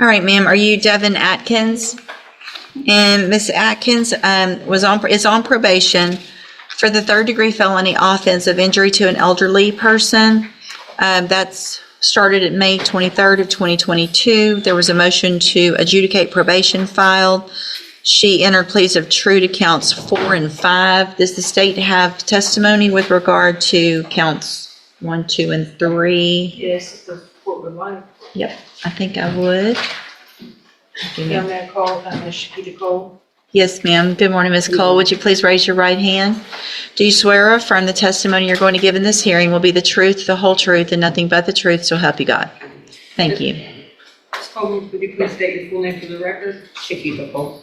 All right, ma'am, are you Devin Atkins? And Miss Atkins is on probation for the third-degree felony offense of injury to an elderly person. That's started at May 23rd of 2022. There was a motion to adjudicate probation filed. She entered pleas of true to counts 4 and 5. Does the state have testimony with regard to counts 1, 2, and 3? Yes, if the court would like. Yep, I think I would. Yeah, Mayor Cole, Ms. Shakita Cole. Yes, ma'am. Good morning, Ms. Cole. Would you please raise your right hand? Do you swear or affirm the testimony you're going to give in this hearing will be the truth, the whole truth, and nothing but the truth, so help you God? Thank you. Ms. Cole, would you please state your full name for the record? Shakita Cole.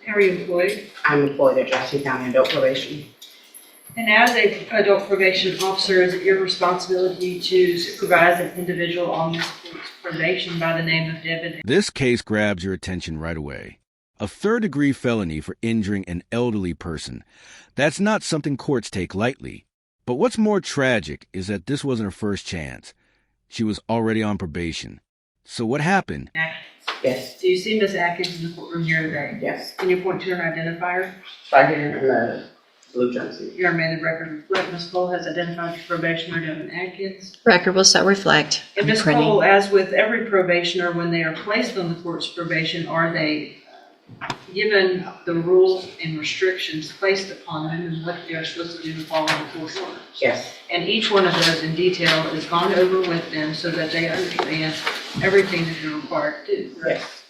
How are you employed? I'm employed at Jackson County Adult Probation. And as an adult probation officer, is it your responsibility to supervise an individual on this court's probation by the name of Devin? This case grabs your attention right away. A third-degree felony for injuring an elderly person. That's not something courts take lightly. But what's more tragic is that this wasn't her first chance. She was already on probation. So what happened? Yes. Do you see Ms. Atkins in the courtroom here today? Yes. Can you point to an identifier? Right here in the blue jumpsuit. Your amended record reflect Ms. Cole has identified the probationer Devin Atkins. Record will so reflect. And Ms. Cole, as with every probationer, when they are placed on the court's probation, are they given the rules and restrictions placed upon them and what they are supposed to do to follow the court orders? Yes. And each one of those in detail is gone over with them so that they understand everything that they're required to do. Right? Yes.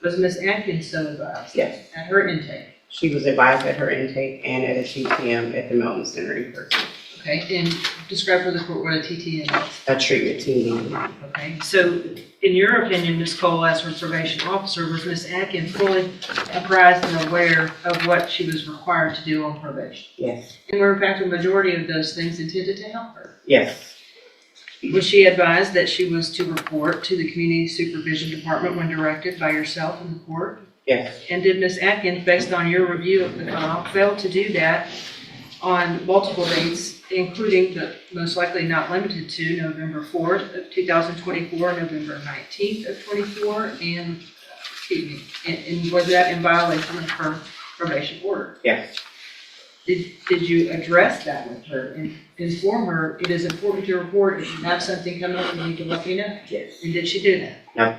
Was Ms. Atkins so advised? Yes. At her intake? She was advised at her intake and at a TTM at the Melton Center in person. Okay, and describe for the court what a TTM is. A treatment team meeting. Okay, so in your opinion, Ms. Cole, as her probation officer, was Ms. Atkins fully apprised and aware of what she was required to do on probation? Yes. And were in fact a majority of those things intended to help her? Yes. Was she advised that she was to report to the Community Supervision Department when directed by yourself and the court? Yes. And did Ms. Atkins, based on your review of the file, fail to do that on multiple dates, including but most likely not limited to November 4th of 2024, November 19th of 24, and, and was that in violation of her probation order? Yes. Did you address that with her and inform her, it is important to report, if you have something coming up, you need to let me know? Yes. And did she do that? No.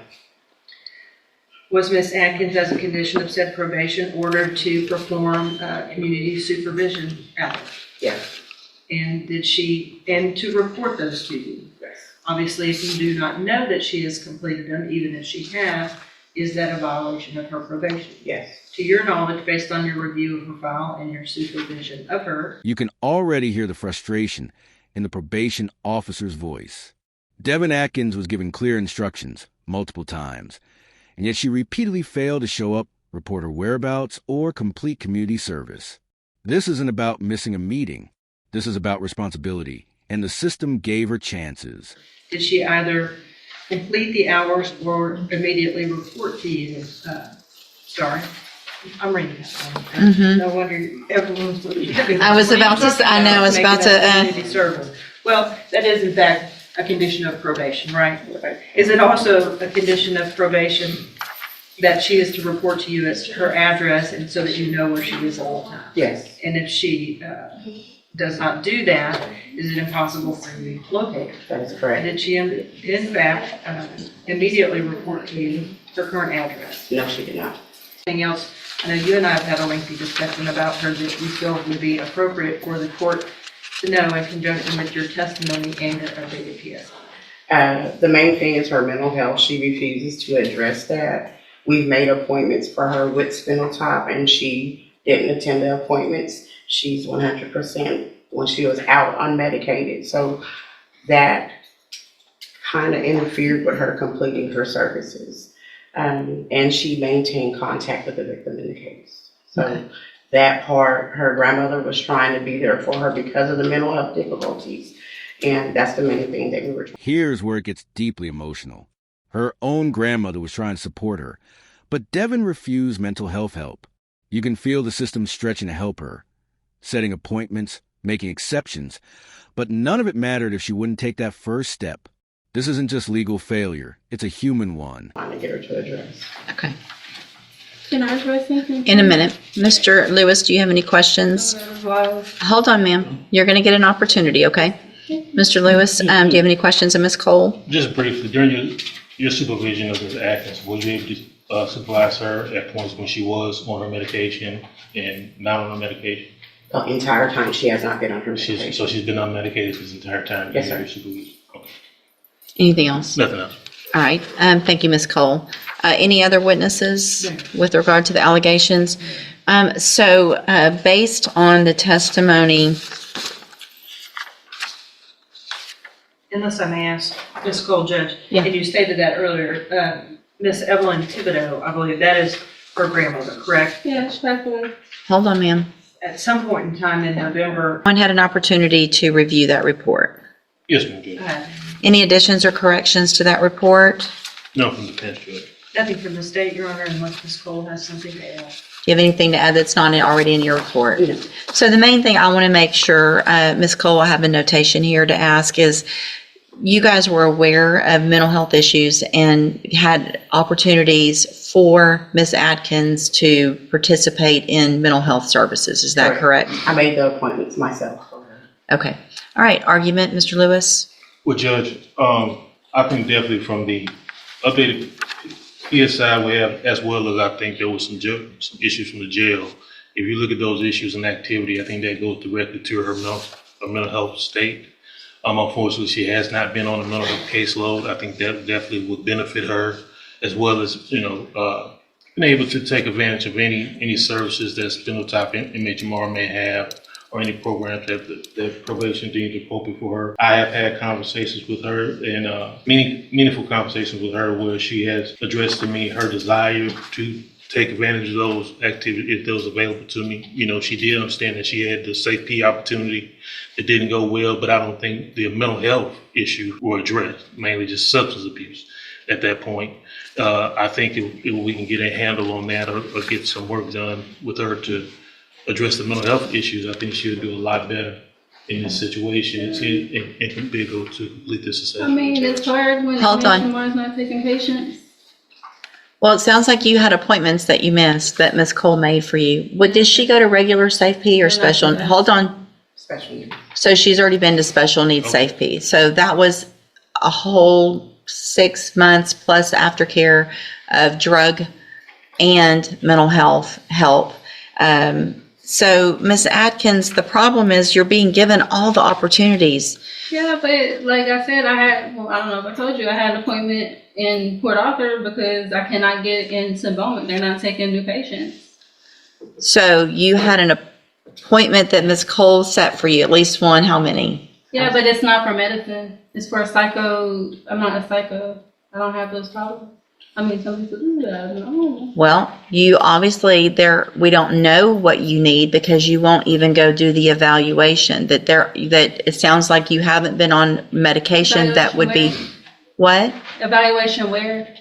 Was Ms. Atkins, as a condition of said probation, ordered to perform community supervision hours? Yes. And to report those to you? Yes. Obviously, if you do not know that she has completed them, even if she has, is that a violation of her probation? Yes. To your knowledge, based on your review of her file and your supervision of her. You can already hear the frustration in the probation officer's voice. Devin Atkins was given clear instructions multiple times, and yet she repeatedly failed to show up, report her whereabouts, or complete community service. This isn't about missing a meeting. This is about responsibility, and the system gave her chances. Did she either complete the hours or immediately report to you? Sorry, I'm reading that. No wonder everyone's looking at me. I was about to say, I know, I was about to, Community service. Well, that is in fact a condition of probation, right? Is it also a condition of probation that she is to report to you as her address and so that you know where she is at all times? Yes. And if she does not do that, is it impossible for you to locate her? That is correct. Did she in fact immediately report to you her current address? No, she did not. Anything else? I know you and I have had a lengthy discussion about her that you feel would be appropriate for the court to know in conjunction with your testimony and your updated PSI. The main thing is her mental health. She refuses to address that. We've made appointments for her with Spinal Tap, and she didn't attend the appointments. She's 100% when she was out unmedicated. So that kind of interfered with her completing her services. And she maintained contact with the victim in the case. So that part, her grandmother was trying to be there for her because of the mental health difficulties. And that's the main thing that we were trying. Here's where it gets deeply emotional. Her own grandmother was trying to support her, but Devin refused mental health help. You can feel the system stretching to help her, setting appointments, making exceptions, but none of it mattered if she wouldn't take that first step. This isn't just legal failure, it's a human one. Trying to get her to address. Okay. Can I address something? In a minute. Mr. Lewis, do you have any questions? Hold on, ma'am. You're going to get an opportunity, okay? Mr. Lewis, do you have any questions of Ms. Cole? Just briefly, during your supervision of Ms. Atkins, were you able to supervise her at points when she was on her medication and not on her medication? The entire time she has not been on her medication. So she's been unmedicated this entire time? Yes, during sir. your supervision? Okay. Anything else? Nothing else. All right. Thank you, Ms. Cole. Any other witnesses with regard to the allegations? Based on the testimony, Unless I may ask, Ms. Cole, Judge, Yeah. and you stated that earlier, Ms. Evelyn Thibodeau, I believe that is her grandmother, correct? Yeah, she passed away. hold on, ma'am. At some point in time in November, One had an opportunity to review that report. Yes, ma'am, Judge. Any additions or corrections to that report? No, from the bench, Judge. nothing from the state, Your Honor, unless Ms. Cole has something to add. Do you have anything to add that's not already in your report? No. So the main thing I want to make sure, Ms. Cole, I have a notation here to ask is, you guys were aware of mental health issues and had opportunities for Ms. Atkins to participate in mental health services. Is that correct? I made the appointments myself for her. Okay. All right. Argument, Mr. Lewis? Well, Judge, I think definitely from the updated PSI we have, as well as I think there was some issues from the jail. If you look at those issues and activity, I think that goes directly to her mental health state. Unfortunately, she has not been on a mental health caseload. I think that definitely would benefit her, as well as, being able to take advantage of any services that spinal-type inmate Jamar may have, or any programs that probation deems appropriate for her. I have had conversations with her, and meaningful conversations with her, where she has addressed to me her desire to take advantage of those activities if those available to me. She did understand that she had the safety opportunity. It didn't go well, but I don't think the mental health issue were addressed, mainly just substance abuse at that point. I think if we can get a handle on that, or get some work done with her to address the mental health issues, I think she'll do a lot better in this situation and be able to complete this assessment. I mean, it's hard when Hold on. someone's not taking patients. Well, it sounds like you had appointments that you missed that Ms. Cole made for you. Did she go to regular Safe P or special? Hold on. Special needs. So she's already been to special needs Okay. Safe P. So that was a whole 6 months plus aftercare of drug and mental health help. So Ms. Atkins, the problem is you're being given all the opportunities. Yeah, but like I said, I don't know if I told you, I had an appointment in Port Arthur because I cannot get into Bowman. They're not taking new patients. So you had an appointment that Ms. Cole set for you, at least one, how many? Yeah, but it's not for medicine. It's for psycho. I'm not a psycho. I don't have those problems. I mean, some people do that. I don't know. Well, you obviously we don't know what you need because you won't even go do the evaluation. That it sounds like you haven't been on medication that would be what? Evaluation where?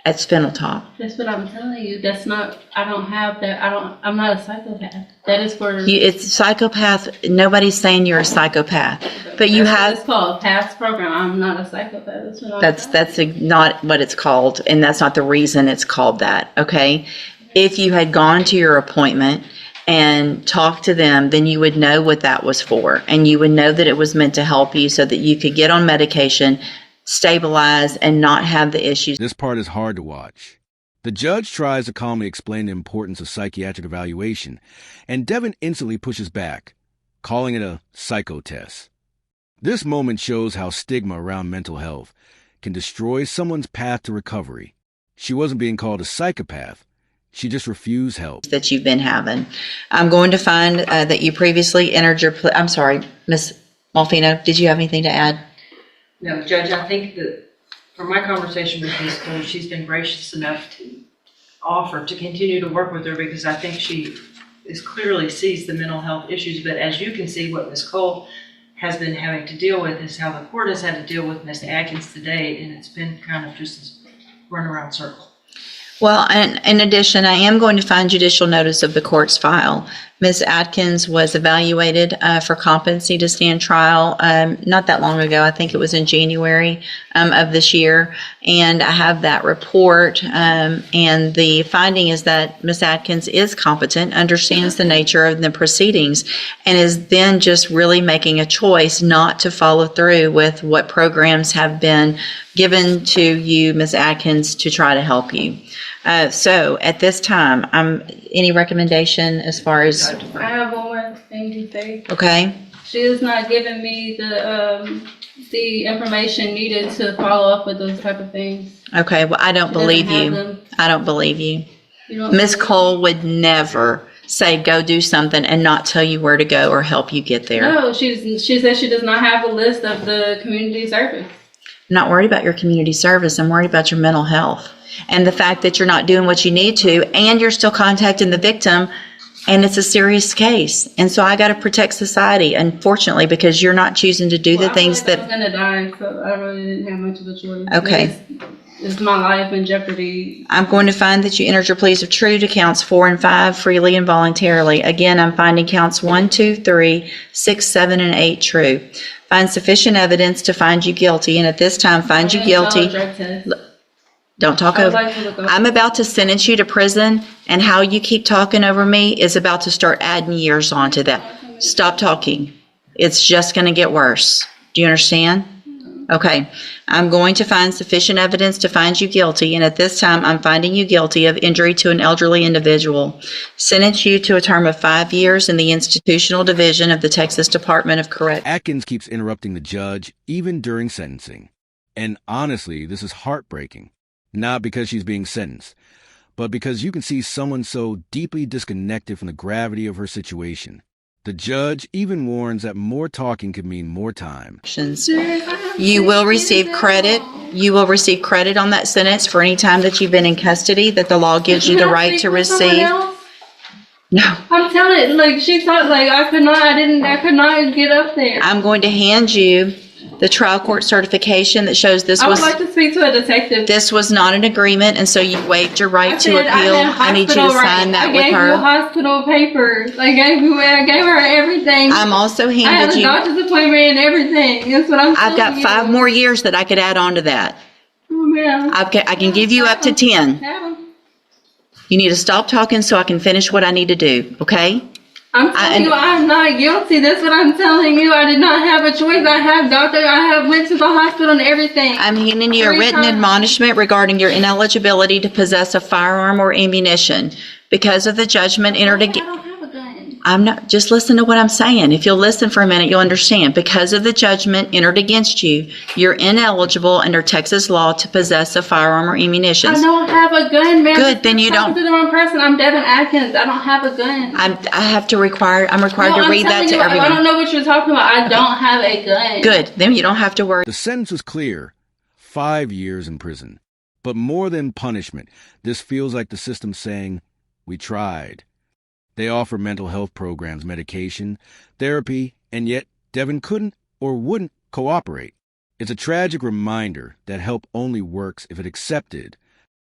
At Spinal Top. That's what I'm telling you. That's not, I don't have that. I'm not a psychopath. That is for. It's psychopath. Nobody's saying you're a psychopath, but you That's what have. it's called past program. I'm not a psychopath. That's what I'm saying. That's not what it's called, and that's not the reason it's called that. Okay, if you had gone to your appointment and talked to them, then you would know what that was for, and you would know that it was meant to help you so that you could get on medication, stabilize, and not have the issues. This part is hard to watch. The judge tries to calmly explain the importance of psychiatric evaluation, and Devin instantly pushes back, calling it a psycho test. This moment shows how stigma around mental health can destroy someone's path to recovery. She wasn't being called a psychopath. She just refused help. That you've been having. I'm going to find that you previously entered your. I'm sorry, Ms. Malfino. Did you have anything to add? No, Judge, I think that from my conversation with Ms. Cole, she's been gracious enough to offer to continue to work with her because I think she clearly sees the mental health issues. But as you can see, what Ms. Cole has been having to deal with is how the court has had to deal with Ms. Atkins today, and it's been kind of just this runaround circle. Well, and in addition, I am going to find judicial notice of the court's file Ms. Atkins was evaluated for competency to stand trial not that long ago. I think it was in January of this year. And I have that report. And the finding is that Ms. Atkins is competent, understands the nature of the proceedings, and is then just really making a choice not to follow through with what programs have been given to you, Ms. Atkins, to try to help you. So at this time, any recommendation as far as, I have one more thing to say. okay? She is not giving me the information needed to follow up with those type of things. Okay, well, I don't believe Doesn't have you. them. I don't believe you. You don't Ms. believe- Cole would never say, go do something and not tell you where to go or help you get there. No, she says she does not have a list of the community service. I'm not worried about your community service. I'm worried about your mental health and the fact that you're not doing what you need to, and you're still contacting the victim, and it's a serious case. And so I got to protect society, unfortunately, because you're not choosing to do the things I that. was gonna die, so I really didn't have much of a choice. Okay. It's my life in jeopardy. I'm going to find that you entered your pleas of true to counts 4 and 5 freely and voluntarily. Again, I'm finding counts 1, 2, 3, 6, 7, and 8 true. Find sufficient evidence to find you guilty, and at this time, find you guilty. Don't talk I would over. like to look up. I'm about to sentence you to prison, and how you keep talking over me is about to start adding years onto that. Stop talking. It's just going to get worse. Do you understand? Okay. I'm going to find sufficient evidence to find you guilty, and at this time, I'm finding you guilty of injury to an elderly individual. Sentence you to a term of 5 years in the institutional division of the Texas Department of Corrections. Atkins keeps interrupting the judge, even during sentencing. And honestly, this is heartbreaking. Not because she's being sentenced, but because you can see someone so deeply disconnected from the gravity of her situation. The judge even warns that more talking could mean more time. You will receive credit. You will receive credit on that sentence for any time that you've been in custody that the law gives you the right to receive. No. I'm telling, like she thought, like I could not get up there. I'm going to hand you the trial court certification that shows this I would was like to speak to a detective. this was not an agreement, and so you waived your right to appeal. I need you to sign that with I gave you her. hospital papers. I gave her everything. I'm also I had handed a you. doctor's appointment and everything. That's what I'm I've got telling 5 you. more years that I could add on to that. Oh, man. I can give you up to 10. Have 'em. You need to stop talking so I can finish what I need to do. Okay? I'm telling you, I'm not guilty. That's what I'm telling you. I did not have a choice. I went to the hospital and everything. I'm handing you a 3 written times. admonishment regarding your ineligibility to possess a firearm or ammunition because of the judgment entered I against. don't have a gun. I'm not, just listen to what I'm saying. If you'll listen for a minute, you'll understand. Because of the judgment entered against you, you're ineligible under Texas law to possess a firearm or ammunition. I don't have a gun, man. Good, then you I'm don't. talking to the wrong person. I'm Devin Atkins. I don't have a gun. I'm required No, to I'm read that telling to you, I don't everyone. know what you're talking about. I don't have a gun. Good, then you don't have to worry. The sentence was clear: 5 years in prison. But more than punishment, this feels like the system saying, we tried. They offer mental health programs, medication, therapy, and yet Devin couldn't or wouldn't cooperate. It's a tragic reminder that help only works if it's accepted,